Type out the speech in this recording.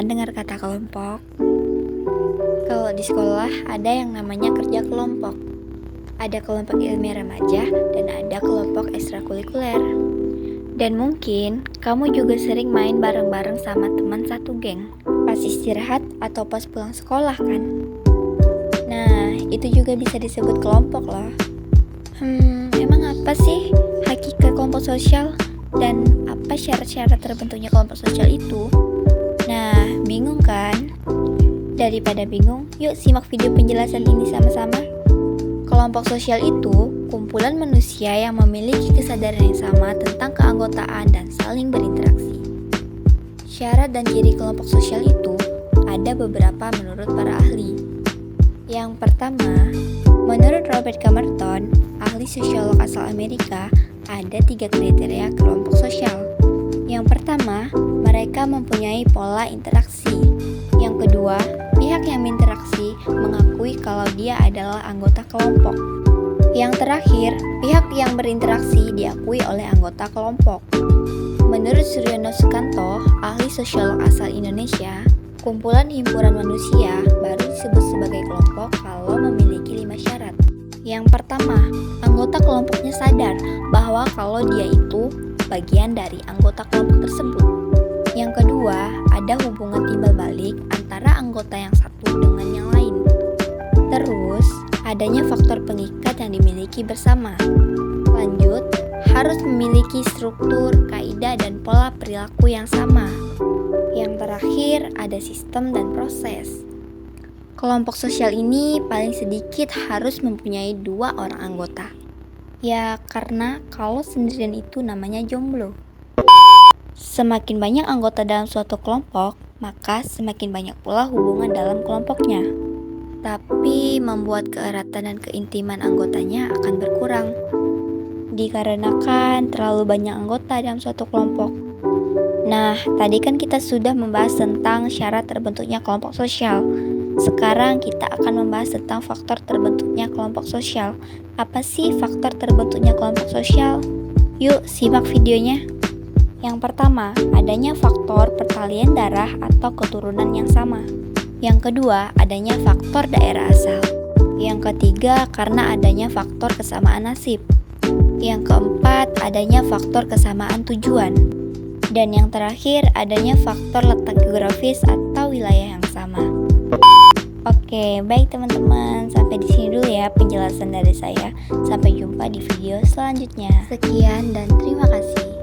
kan dengar kata kelompok? Kalau di sekolah ada yang namanya kerja kelompok. Ada kelompok ilmiah remaja dan ada kelompok ekstrakurikuler. Dan mungkin kamu juga sering main bareng-bareng sama teman satu geng, pas istirahat atau pas pulang sekolah kan? Nah, itu juga bisa disebut kelompok loh. Emang apa sih hakikat kelompok sosial? Dan apa syarat-syarat terbentuknya kelompok sosial itu? Nah, bingung kan? Daripada bingung, yuk simak video penjelasan ini sama-sama. Kelompok sosial itu kumpulan manusia yang memiliki kesadaran yang sama tentang keanggotaan dan saling berinteraksi. Syarat dan ciri kelompok sosial itu ada beberapa menurut para ahli. Yang pertama, menurut Robert Camerton, ahli sosiolog asal Amerika, ada 3 kriteria kelompok sosial. Yang pertama, mereka mempunyai pola interaksi. Yang kedua, pihak yang berinteraksi mengakui kalau dia adalah anggota kelompok. Yang terakhir, pihak yang berinteraksi diakui oleh anggota kelompok. Menurut Suryono Sukanto, ahli sosiolog asal Indonesia, kumpulan himpunan manusia baru disebut sebagai kelompok kalau memiliki 5 syarat. Yang pertama, anggota kelompoknya sadar bahwa kalau dia itu bagian dari anggota kelompok tersebut. Yang kedua, ada hubungan timbal balik antara anggota yang satu dengan yang lain. Terus, adanya faktor pengikat yang dimiliki bersama. Lanjut, harus memiliki struktur, kaidah, dan pola perilaku yang sama. Yang terakhir, ada sistem dan proses. Kelompok sosial ini paling sedikit harus mempunyai 2 orang anggota. Ya, karena kalau sendirian itu namanya jomblo. Semakin banyak anggota dalam suatu kelompok, maka semakin banyak pula hubungan dalam kelompoknya. Tapi membuat keeratan dan keintiman anggotanya akan berkurang. Dikarenakan terlalu banyak anggota dalam suatu kelompok. Nah, tadi kan kita sudah membahas tentang syarat terbentuknya kelompok sosial. Sekarang kita akan membahas tentang faktor terbentuknya kelompok sosial. Apa sih faktor terbentuknya kelompok sosial? Yuk, simak videonya. Yang pertama, adanya faktor pertalian darah atau keturunan yang sama. Yang kedua, adanya faktor daerah asal. Yang ketiga, karena adanya faktor kesamaan nasib. Yang keempat, adanya faktor kesamaan tujuan. Dan yang terakhir, adanya faktor letak geografis atau wilayah yang sama. Oke, baik teman-teman, sampai di sini dulu ya penjelasan dari saya. Sampai jumpa di video selanjutnya. Sekian dan terima kasih.